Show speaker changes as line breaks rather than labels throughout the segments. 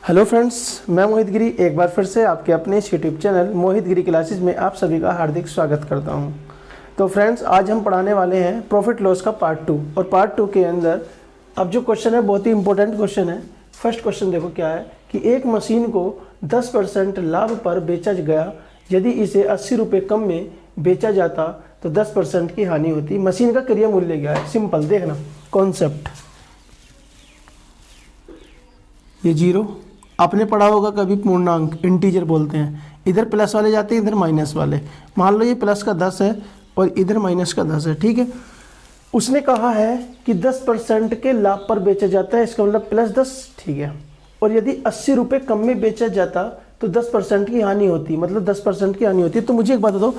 Hello friends, मैं मोहित गिरी एक बार फिर से आपके अपने इस यूट्यूब चैनल मोहित गिरी क्लासेस में आप सभी का हार्दिक स्वागत करता हूं। तो फ्रेंड्स, आज हम पढ़ाने वाले हैं प्रॉफिट लॉस का पार्ट 2 और पार्ट 2 के अंदर अब जो क्वेश्चन है बहुत ही इंपॉर्टेंट क्वेश्चन है। फर्स्ट क्वेश्चन देखो क्या है कि एक मशीन को 10% लाभ पर बेचा गया, यदि इसे 80 रुपये कम में बेचा जाता तो 10% की हानि होती। मशीन का क्रय मूल्य क्या है? सिंपल देखना कॉन्सेप्ट। ये जीरो आपने पढ़ा होगा कभी, पूर्णांक इंटीजर बोलते हैं। इधर प्लस वाले जाते हैं, इधर माइनस वाले। मान लो ये प्लस का 10 है और इधर माइनस का 10 है, ठीक है। उसने कहा है कि 10% के लाभ पर बेचा जाता है, इसका मतलब +10, ठीक है। और यदि 80 रुपये कम में बेचा जाता तो 10% की हानि होती, मतलब 10% की हानि होती है। तो मुझे एक बात बताओ,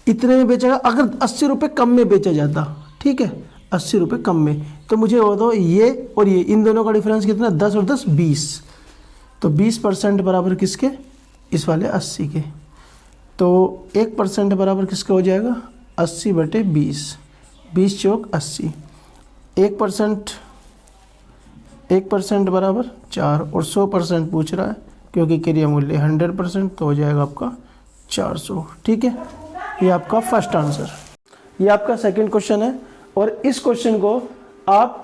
इतने में बेचेगा, अगर 80 रुपये कम में बेचा जाता, ठीक है, 80 रुपये कम में, तो मुझे बताओ ये और ये, इन दोनों का डिफरेंस कितना? 10 और 10 20। तो 20% बराबर किसके? इस वाले 80 के। तो 1% बराबर किसका हो जाएगा? 80/20, 20 चौक 80। 1% बराबर 4 और 100% पूछ रहा है क्योंकि क्रय मूल्य 100%, तो हो जाएगा आपका 400, ठीक है। ये आपका फर्स्ट आंसर। ये आपका सेकंड क्वेश्चन है और इस क्वेश्चन को आप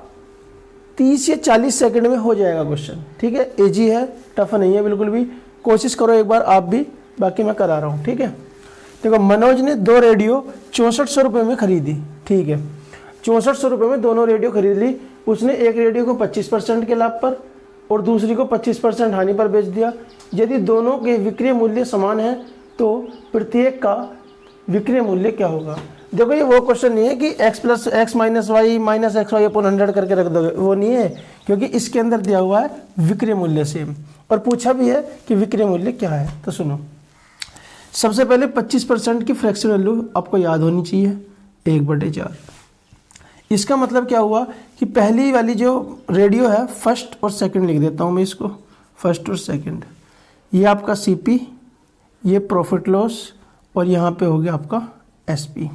30 या 40 सेकंड में हो जाएगा क्वेश्चन, ठीक है। इजी है, टफ नहीं है बिल्कुल भी। कोशिश करो एक बार आप भी, बाकी मैं करा रहा हूँ, ठीक है। देखो, मनोज ने 2 रेडियो 6400 रुपये में खरीदी, ठीक है। 6400 रुपये में दोनों रेडियो खरीद ली। उसने एक रेडियो को 25% के लाभ पर और दूसरी को 25% हानि पर बेच दिया। यदि दोनों के विक्रय मूल्य समान है तो प्रत्येक का विक्रय मूल्य क्या होगा? देखो, ये वो क्वेश्चन नहीं है कि x + x - y - xy/100 करके रख दोगे, वो नहीं है, क्योंकि इसके अंदर दिया हुआ है विक्रय मूल्य सेम और पूछा भी है कि विक्रय मूल्य क्या है। तो सुनो, सबसे पहले 25% की फ्रैक्शन वैल्यू आपको याद होनी चाहिए, 1/4। इसका मतलब क्या हुआ कि पहली वाली जो रेडियो है, फर्स्ट और सेकंड लिख देता हूँ मैं इसको, फर्स्ट और सेकंड। ये आपका CP, ये प्रॉफिट लॉस और यहाँ पे हो गया आपका SP।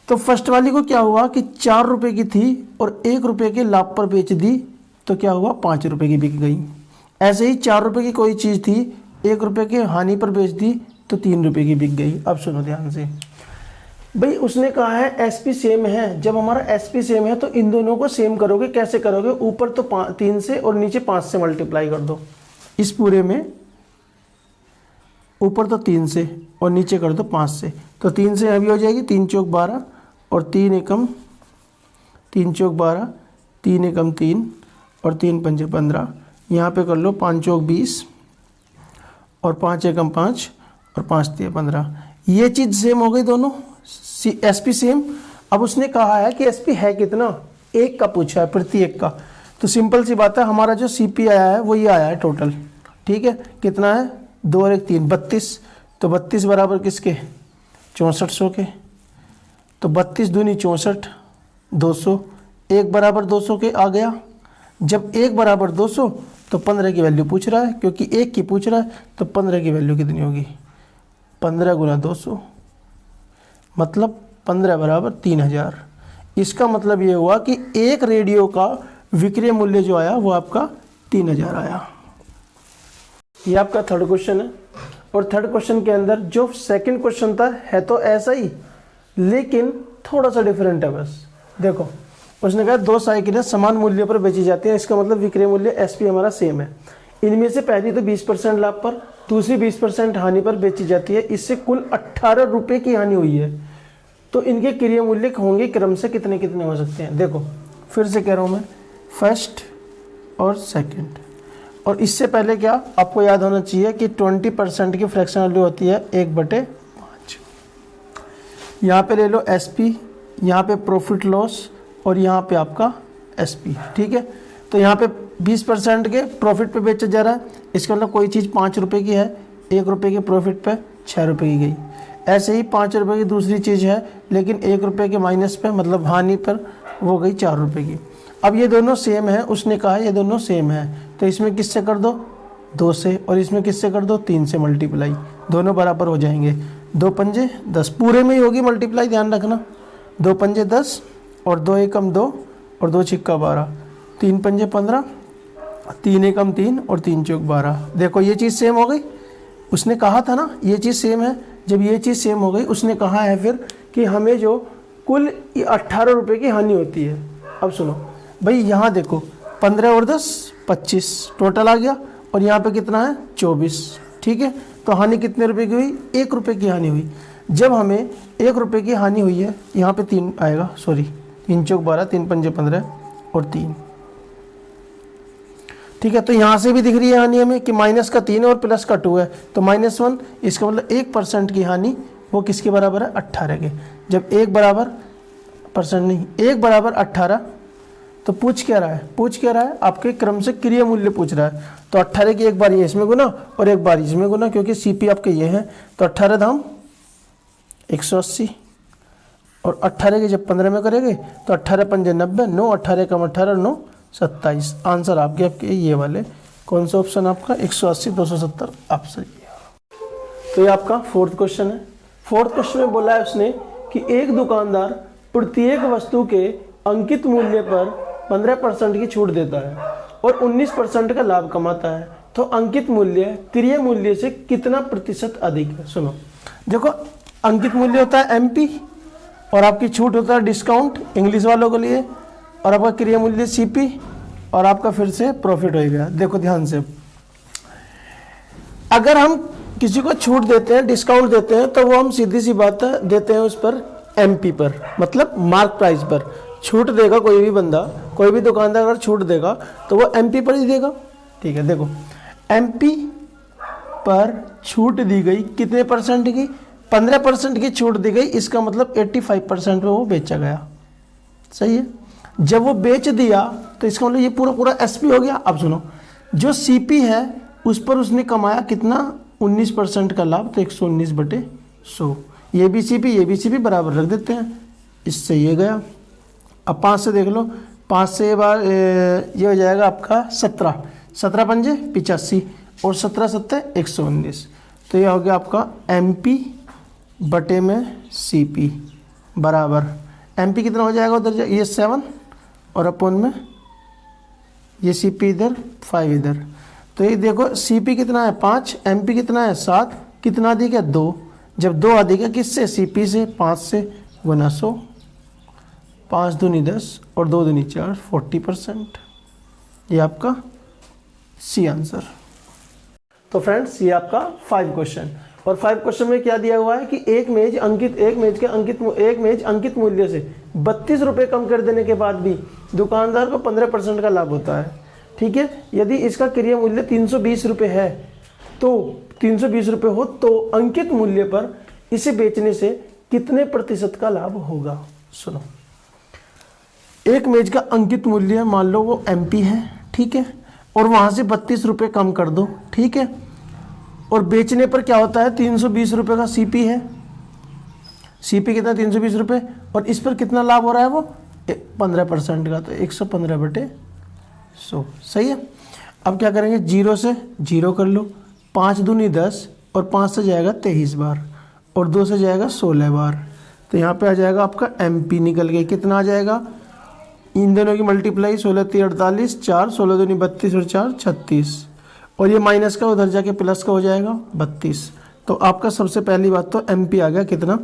तो फर्स्ट वाली को क्या हुआ कि 4 रुपये की थी और 1 रुपये के लाभ पर बेच दी, तो क्या हुआ? 5 रुपये की बिक गई। ऐसे ही 4 रुपये की कोई चीज़ थी, 1 रुपये के हानि पर बेच दी तो 3 रुपये की बिक गई। अब सुनो ध्यान से भाई, उसने कहा है SP सेम है। जब हमारा SP सेम है तो इन दोनों को सेम करोगे। कैसे करोगे? ऊपर तो 3 से और नीचे 5 से मल्टीप्लाई कर दो। इस पूरे में ऊपर तो 3 से और नीचे कर दो 5 से, तो 3 से अभी हो जाएगी 3 चौक 12 और 3 एकम 3 चौक 12, 3 एकम 3 और 3 पंजे 15। यहाँ पे कर लो 5 चौक 20 और 5 एकम 5 और 5 तिया 15। ये चीज़ सेम हो गई दोनों, SP सेम। अब उसने कहा है कि SP है कितना? 1 का पूछा है, प्रत्येक का। तो सिंपल सी बात है, हमारा जो CP आया है वो ये आया है टोटल, ठीक है। कितना है? 2 और 1 3, 32। तो 32 बराबर किसके? 6400 के। तो 32 दूनी 64, 200। 1 बराबर 200 के आ गया। जब 1 बराबर 200 तो 15 की वैल्यू पूछ रहा है, क्योंकि 1 की पूछ रहा है, तो 15 की वैल्यू कितनी होगी? 15 × 200, मतलब 15 बराबर 3000। इसका मतलब ये हुआ कि एक रेडियो का विक्रय मूल्य जो आया वो आपका 3000 आया। ये आपका थर्ड क्वेश्चन है और थर्ड क्वेश्चन के अंदर जो सेकंड क्वेश्चन था है तो ऐसा ही, लेकिन थोड़ा सा डिफरेंट है बस। देखो, उसने कहा 2 साइकिलें समान मूल्य पर बेची जाती हैं, इसका मतलब विक्रय मूल्य SP हमारा सेम है। इनमें से पहली तो 20% लाभ पर, दूसरी 20% हानि पर बेची जाती है। इससे कुल 18 रुपये की हानि हुई है। तो इनके क्रय मूल्य होंगे क्रम से कितने कितने हो सकते हैं? देखो, फिर से कह रहा हूँ मैं, फर्स्ट और सेकेंड। और इससे पहले क्या आपको याद होना चाहिए कि 20% की फ्रैक्शन वैल्यू होती है 1/5। यहाँ पे ले लो SP, यहाँ पे प्रॉफिट लॉस और यहाँ पे आपका SP, ठीक है। तो यहाँ पे 20% के प्रॉफिट पे बेचा जा रहा है, इसका मतलब कोई चीज़ 5 रुपये की है, 1 रुपये के प्रॉफिट पे 6 रुपये की गई। ऐसे ही 5 रुपये की दूसरी चीज़ है, लेकिन 1 रुपये के माइनस पे, मतलब हानि पर, वो गई 4 रुपये की। अब ये दोनों सेम है, उसने कहा ये दोनों सेम है, तो इसमें किससे कर दो? 2 से, और इसमें किससे कर दो? 3 से मल्टीप्लाई। दोनों बराबर हो जाएंगे। 2 पंजे 10, पूरे में ही होगी मल्टीप्लाई, ध्यान रखना। 2 पंजे 10 और 2 एकम 2 और 2 छिक्का 12, 3 पंजे 15 3 एकम 3 और 3 चौक 12। देखो ये चीज़ सेम हो गई, उसने कहा था ना ये चीज़ सेम है। जब ये चीज़ सेम हो गई, उसने कहा है फिर कि हमें जो कुल 18 रुपये की हानि होती है। अब सुनो भाई, यहाँ देखो 15 और 10 25 टोटल आ गया, और यहाँ पे कितना है 24, ठीक है। तो हानि कितने रुपए की हुई? 1 रुपये की हानि हुई। जब हमें 1 रुपये की हानि हुई है, यहाँ पे 3 आएगा, सॉरी 3 चौक 12, 3 पंजे 15 और 3, ठीक है। तो यहाँ से भी दिख रही है हानि हमें कि माइनस का 3 और प्लस का 2 है, तो -1, इसका मतलब 1% की हानि वो किसके बराबर है? 18 के। जब 1 बराबर परसेंट नहीं, 1 बराबर 18, तो पूछ क्या रहा है? पूछ क्या रहा है? आपके क्रम से क्रिया मूल्य पूछ रहा है। तो 18 की एक बार ये इसमें गुना और एक बार इसमें गुना, क्योंकि सीपी आपके ये है। तो 18 धाम 180, और 18 के जब 15 में करेंगे तो 18 पंजे 90, 9 18 कम 18 9 27। आंसर आपके ये वाले कौन सा ऑप्शन आपका? 180 270 ऑप्शन ये। तो ये आपका फोर्थ क्वेश्चन है। फोर्थ क्वेश्चन में बोला है उसने कि एक दुकानदार प्रत्येक वस्तु के अंकित मूल्य पर 15% की छूट देता है और 19% का लाभ कमाता है, तो अंकित मूल्य क्रय मूल्य से कितना प्रतिशत अधिक है? सुनो, देखो अंकित मूल्य होता है MP, और आपकी छूट होता है डिस्काउंट इंग्लिश वालों के लिए, और आपका क्रय मूल्य CP, और आपका फिर से प्रॉफिट हो गया। देखो ध्यान से, अगर हम किसी को छूट देते हैं, डिस्काउंट देते हैं, तो वो हम सीधी सी बात है देते हैं उस पर MP पर, मतलब मार्क प्राइस पर छूट देगा। कोई भी बंदा, कोई भी दुकानदार अगर छूट देगा तो वो MP पर ही देगा, ठीक है। देखो MP पर छूट दी गई कितने परसेंट की? 15% की छूट दी गई, इसका मतलब 85% में वो बेचा गया, सही है। जब वो बेच दिया तो इसका मतलब ये पूरा पूरा SP हो गया। अब सुनो, जो CP है उस पर उसने कमाया कितना? 19% का लाभ, तो 119/100। ये भी CP बराबर रख देते हैं, इससे ये गया। अब 5 से देख लो, 5 से बार ये हो जाएगा आपका 17, 17 पंजे 85 और 17 सत्ते 119। तो ये हो गया आपका MP बटे में CP बराबर, MP कितना हो जाएगा उधर? ये 7 और अपन में ये CP इधर 5 इधर। तो ये देखो CP कितना है 5, MP कितना है 7, कितना अधिक है 2। जब 2 अधिक है किससे? CP से। 5 से गुना 100, 5 दूनी 10 और 2 दूनी 4, 40%। ये आपका C आंसर। तो फ्रेंड्स ये आपका 5 क्वेश्चन, और 5 क्वेश्चन में क्या दिया हुआ है कि एक मेज अंकित मूल्य से 32 रुपये कम कर देने के बाद भी दुकानदार को 15% का लाभ होता है, ठीक है। यदि इसका क्रय मूल्य 320 रुपये है, तो 320 रुपये हो तो अंकित मूल्य पर इसे बेचने से कितने प्रतिशत का लाभ होगा? सुनो, एक मेज का अंकित मूल्य मान लो वो MP है, ठीक है, और वहां से 32 रुपये कम कर दो, ठीक है, और बेचने पर क्या होता है? 320 रुपये का CP है। CP कितना? 320 रुपये, और इस पर कितना लाभ हो रहा है? वो 15% का, तो 115/100, सही है। अब क्या करेंगे? 0 से 0 कर लो, 5 दूनी 10 और 5 से जाएगा 23 बार और 2 से जाएगा 16 बार। तो यहाँ पे आ जाएगा आपका MP निकल गया। कितना आ जाएगा? इन दोनों की मल्टीप्लाई 16 3 48, 4 16 दूनी 32 और 4 36, और ये माइनस का उधर जाके प्लस का हो जाएगा 32। तो आपका सबसे पहली बात तो MP आ गया कितना?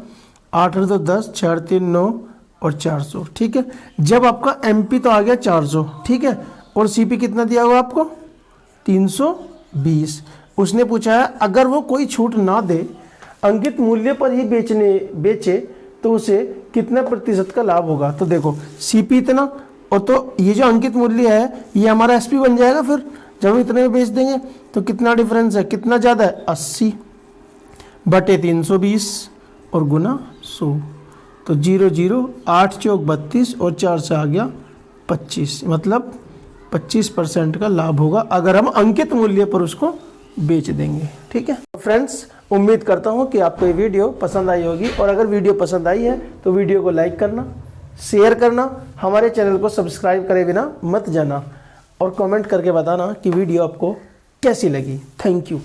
8 और 2 10, 4 3 9 और 400, ठीक है। जब आपका MP तो आ गया 400, ठीक है, और CP कितना दिया हुआ आपको? 320। उसने पूछा है अगर वो कोई छूट ना दे, अंकित मूल्य पर ही बेचे तो उसे कितना प्रतिशत का लाभ होगा? तो देखो CP इतना, और तो ये जो अंकित मूल्य है ये हमारा SP बन जाएगा। फिर जब हम इतने में बेच देंगे तो कितना डिफरेंस है? कितना ज़्यादा है? 80 बटे 320 और गुना 100। तो 0 0 8 चौक 32 और 4 से आ गया 25, मतलब 25% का लाभ होगा अगर हम अंकित मूल्य पर उसको बेच देंगे, ठीक है। फ्रेंड्स उम्मीद करता हूँ कि आपको ये वीडियो पसंद आई होगी, और अगर वीडियो पसंद आई है तो वीडियो को लाइक करना, शेयर करना, हमारे चैनल को सब्सक्राइब करे बिना मत जाना, और कमेंट करके बताना कि वीडियो आपको कैसी लगी। Thank you.